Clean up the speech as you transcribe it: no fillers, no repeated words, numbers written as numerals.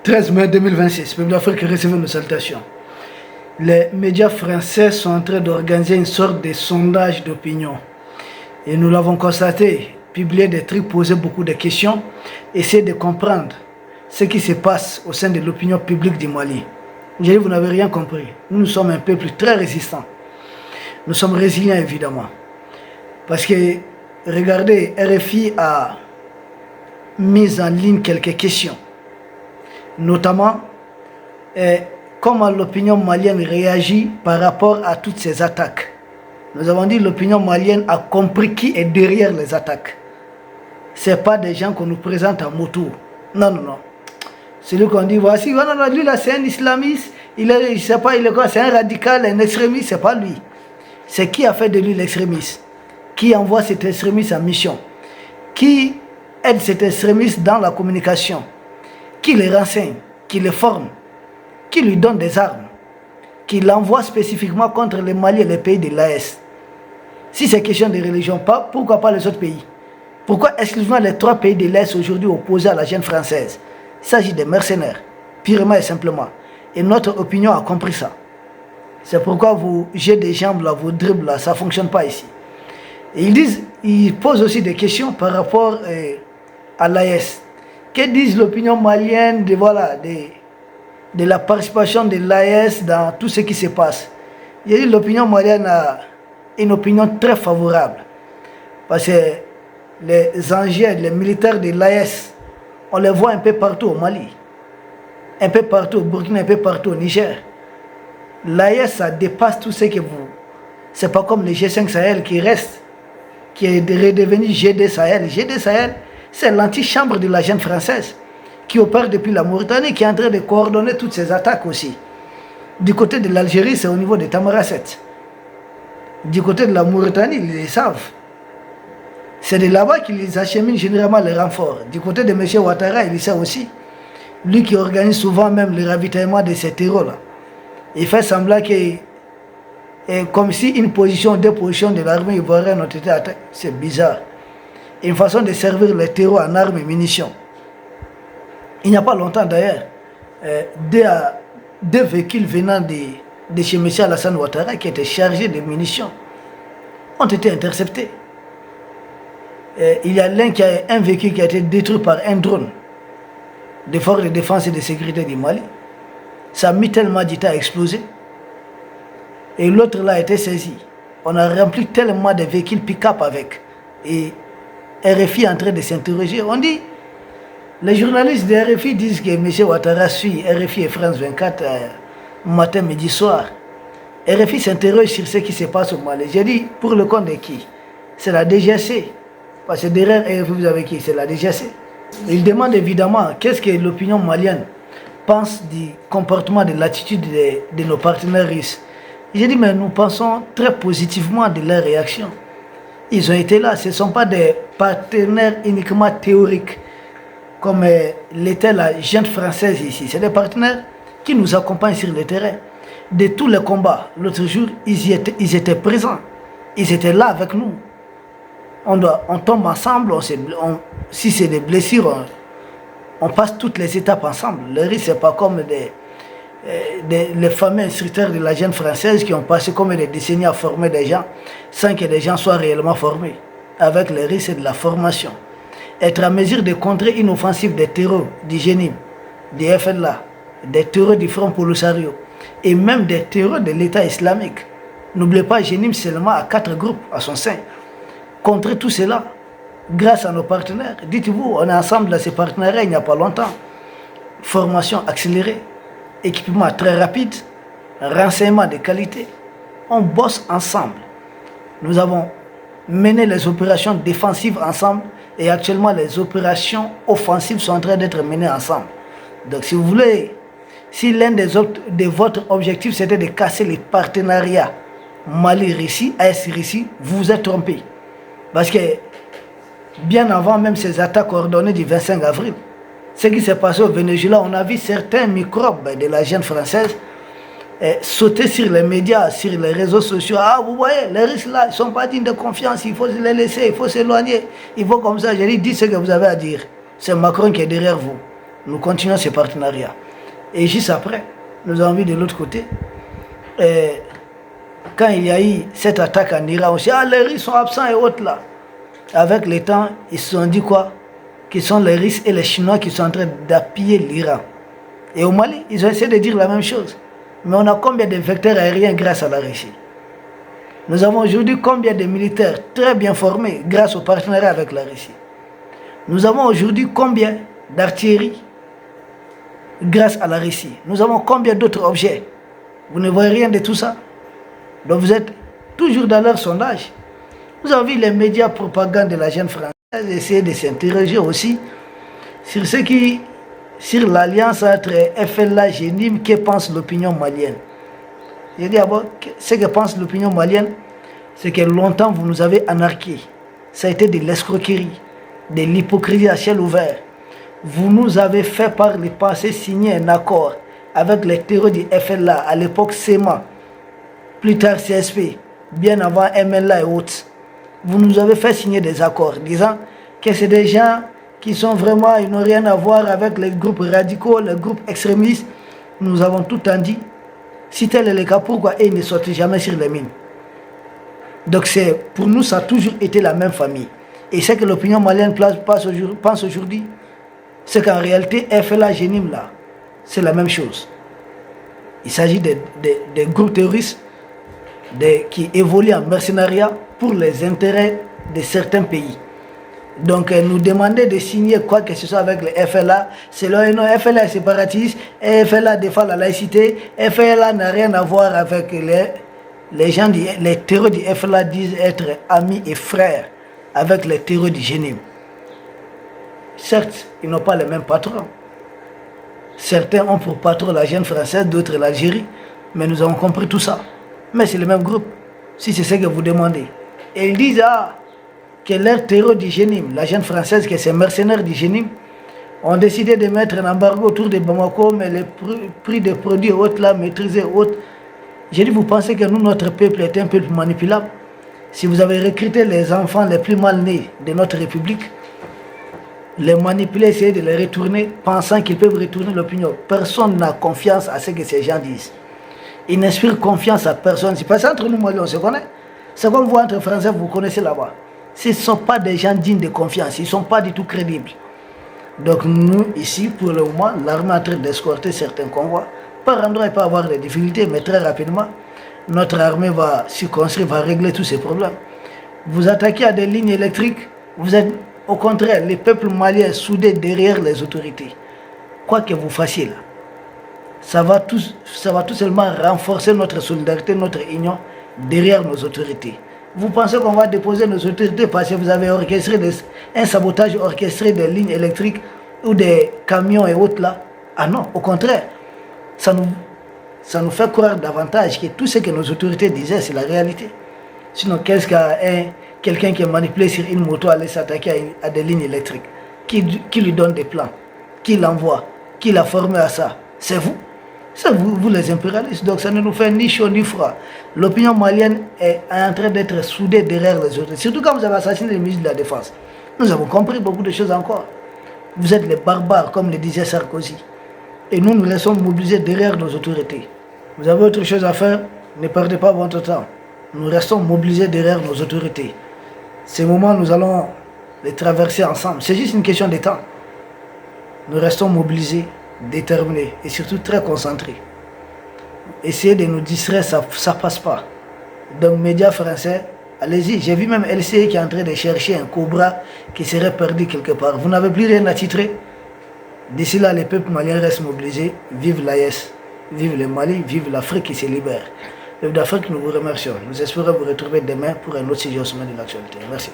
13 mai 2026, peuple d'Afrique, recevez nos salutations. Les médias français sont en train d'organiser une sorte de sondage d'opinion. Et nous l'avons constaté, publier des trucs, poser beaucoup de questions, essayer de comprendre ce qui se passe au sein de l'opinion publique du Mali. J'ai dit, vous n'avez rien compris. Nous sommes un peuple très résistant. Nous sommes résilients, évidemment. Parce que, regardez, RFI a mis en ligne quelques questions. Notamment, comment l'opinion malienne réagit par rapport à toutes ces attaques. Nous avons dit que l'opinion malienne a compris qui est derrière les attaques. Ce n'est pas des gens qu'on nous présente en moto. Non, non, non. Celui qu'on dit, voici, voilà, lui là c'est un islamiste, il est, je sais pas, il est quoi, c'est un radical, un extrémiste, c'est pas lui. C'est qui a fait de lui l'extrémiste? Qui envoie cet extrémiste en mission? Qui aide cet extrémiste dans la communication? Qui les renseigne? Qui les forme? Qui lui donne des armes? Qui l'envoie spécifiquement contre les Mali et les pays de l'AES? Si c'est question de religion, pourquoi pas les autres pays? Pourquoi exclusivement les 3 pays de l'Est aujourd'hui opposés à la jeune française? Il s'agit des mercenaires, purement et simplement. Et notre opinion a compris ça. C'est pourquoi vous jetez des jambes là, vous dribbles là, ça ne fonctionne pas ici. Et ils posent aussi des questions par rapport à l'AES. Que disent l'opinion malienne de la participation de l'AES dans tout ce qui se passe? J'ai dit l'opinion malienne a une opinion très favorable. Parce que les engins, les militaires de l'AES, on les voit un peu partout au Mali, un peu partout au Burkina, un peu partout au Niger. L'AES, ça dépasse tout ce que vous... C'est pas comme le G5 Sahel qui reste, qui est redevenu GD Sahel. GD Sahel, c'est l'antichambre de la jeune française qui opère depuis la Mauritanie, qui est en train de coordonner toutes ces attaques aussi. Du côté de l'Algérie, c'est au niveau de Tamaracet. Du côté de la Mauritanie, ils le savent. C'est de là-bas qu'ils acheminent généralement les renforts. Du côté de M. Ouattara, il le sait aussi. Lui qui organise souvent même le ravitaillement de ces terreaux-là. Il fait semblant que, comme si une position ou 2 positions de l'armée ivoirienne ont été atteintes. C'est bizarre. Une façon de servir les terreaux en armes et munitions. Il n'y a pas longtemps d'ailleurs, 2 véhicules venant de chez M. Alassane Ouattara qui étaient chargés de munitions ont été interceptés. Il y a un véhicule qui a été détruit par un drone des forces de défense et de sécurité du Mali. Ça a mis tellement de temps à exploser. Et l'autre là a été saisi. On a rempli tellement de véhicules pick-up avec. Et RFI est en train de s'interroger. On dit, les journalistes de RFI disent que M. Ouattara suit RFI et France 24 matin, midi, soir. RFI s'interroge sur ce qui se passe au Mali. J'ai dit, pour le compte de qui? C'est la DGC. Parce que derrière RFI, vous avez qui? C'est la DGC. Il demande évidemment qu'est-ce que l'opinion malienne pense du comportement, de l'attitude de nos partenaires russes. J'ai dit, mais nous pensons très positivement de leur réaction. Ils ont été là, ce ne sont pas des partenaires uniquement théoriques, comme l'était la jeune française ici. C'est des partenaires qui nous accompagnent sur le terrain. De tous les combats, l'autre jour, ils étaient présents. Ils étaient là avec nous. On tombe ensemble, si c'est des blessures, on passe toutes les étapes ensemble. Le risque, ce n'est pas comme les fameux instructeurs de la jeune française qui ont passé comme des décennies à former des gens sans que les gens soient réellement formés. Avec le risque de la formation. Être en mesure de contrer une offensive des terreurs du GENIM, du FLA, des terreurs du Front Polisario et même des terreurs de l'État islamique. N'oubliez pas, GENIM seulement à 4 groupes à son sein. Contrer tout cela grâce à nos partenaires. Dites-vous, on est ensemble dans ces partenariats il n'y a pas longtemps. Formation accélérée, équipement très rapide, renseignement de qualité. On bosse ensemble. Nous avons mené les opérations défensives ensemble et actuellement les opérations offensives sont en train d'être menées ensemble. Donc si vous voulez, si l'un de votre objectif c'était de casser les partenariats Mali-Russie, AS-Russie, vous vous êtes trompé. Parce que bien avant même ces attaques coordonnées du 25 avril, ce qui s'est passé au Venezuela, on a vu certains microbes de la jeune française sauter sur les médias, sur les réseaux sociaux. Ah, vous voyez, les Russes là, ils ne sont pas dignes de confiance, il faut les laisser, il faut s'éloigner. Il faut comme ça, j'ai dit, dites ce que vous avez à dire. C'est Macron qui est derrière vous. nous continuons ce partenariat. Et juste après, nous avons vu de l'autre côté, quand il y a eu cette attaque en Iran, on s'est dit, ah, les Russes sont absents et autres là. Avec le temps, ils se sont dit quoi? Que sont les Russes et les Chinois qui sont en train d'appuyer l'Iran. Et au Mali, ils ont essayé de dire la même chose. Mais on a combien de vecteurs aériens grâce à la Russie? Nous avons aujourd'hui combien de militaires très bien formés grâce au partenariat avec la Russie? Nous avons aujourd'hui combien d'artillerie grâce à la Russie? Nous avons combien d'autres objets? Vous ne voyez rien de tout ça? Donc vous êtes toujours dans leur sondage. Vous avez vu les médias propagande de la jeune française essayer de s'interroger aussi sur ce qui, sur l'alliance entre FLA et Génim, que pense l'opinion malienne. Je dis d'abord, ce que pense l'opinion malienne, c'est que longtemps vous nous avez anarqués. Ça a été de l'escroquerie, de l'hypocrisie à ciel ouvert. Vous nous avez fait par le passé signer un accord avec les terroristes du FLA, à l'époque SEMA, plus tard CSP, bien avant MLA et autres. Vous nous avez fait signer des accords disant que c'est des gens qui sont vraiment, ils n'ont rien à voir avec les groupes radicaux, les groupes extrémistes. Nous avons tout le temps dit, si tel est le cas, pourquoi ils ne sortent jamais sur les mines? Donc pour nous, ça a toujours été la même famille. Et ce que l'opinion malienne pense aujourd'hui, c'est qu'en réalité, FLA, Génim, là, c'est la même chose. Il s'agit des groupes terroristes qui évoluent en mercenariat pour les intérêts de certains pays. Donc nous demander de signer quoi que ce soit avec le FLA, c'est là, non, FLA est séparatiste, FLA défend la laïcité, FLA n'a rien à voir avec les gens, les terroristes du FLA disent être amis et frères avec les terroristes du Génim. Certes, ils n'ont pas les mêmes patrons. Certains ont pour patron la jeune française, d'autres l'Algérie, mais nous avons compris tout ça. Mais c'est le même groupe, si c'est ce que vous demandez. Et ils disent que leur terreau du Génim, la jeune française, que ces mercenaires du Génim, ont décidé de mettre un embargo autour de Bamako, mais les prix des produits hautes là, maîtrisés hautes. J'ai dit, vous pensez que nous, notre peuple est un peuple manipulable? Si vous avez recruté les enfants les plus mal nés de notre République, les manipuler, essayer de les retourner, pensant qu'ils peuvent retourner l'opinion. Personne n'a confiance à ce que ces gens disent. Ils n'inspirent confiance à personne. C'est parce qu'entre nous, Maliens, on se connaît. C'est comme vous, entre Français, vous connaissez là-bas. Ce ne sont pas des gens dignes de confiance. Ils ne sont pas du tout crédibles. Donc nous, ici, pour le moment, l'armée est en train d'escorter certains convois. Par endroit, il peut y avoir des difficultés, mais très rapidement, notre armée va se construire, va régler tous ces problèmes. Vous attaquez à des lignes électriques, vous êtes au contraire, les peuples maliens soudés derrière les autorités. Quoi que vous fassiez là, ça va tout seulement renforcer notre solidarité, notre union derrière nos autorités. Vous pensez qu'on va déposer nos autorités parce que vous avez orchestré un sabotage orchestré des lignes électriques ou des camions et autres là? Ah non, au contraire, ça nous fait croire davantage que tout ce que nos autorités disaient, c'est la réalité. Sinon, qu'est-ce quelqu'un qui est manipulé sur une moto aller s'attaquer à des lignes électriques? Qui lui donne des plans? Qui l'envoie? Qui l'a formé à ça? C'est vous. C'est vous les impérialistes. Donc ça ne nous fait ni chaud ni froid. L'opinion malienne est en train d'être soudée derrière les autres. Surtout quand vous avez assassiné le ministre de la Défense. Nous avons compris beaucoup de choses encore. Vous êtes les barbares, comme le disait Sarkozy. Et nous restons mobilisés derrière nos autorités. Vous avez autre chose à faire? Ne perdez pas votre temps. Nous restons mobilisés derrière nos autorités. Ces moments, nous allons les traverser ensemble. C'est juste une question de temps. Nous restons mobilisés, déterminés et surtout très concentrés. Essayer de nous distraire, ça ne passe pas. Donc, médias français, allez-y. J'ai vu même LCI qui est en train de chercher un cobra qui serait perdu quelque part. Vous n'avez plus rien à titrer. D'ici là, les peuples maliens restent mobilisés. Vive l'AES, vive le Mali, vive l'Afrique qui se libère. Peuple d'Afrique, nous vous remercions. Nous espérons vous retrouver demain pour un autre sujet au sommet de l'actualité. Merci.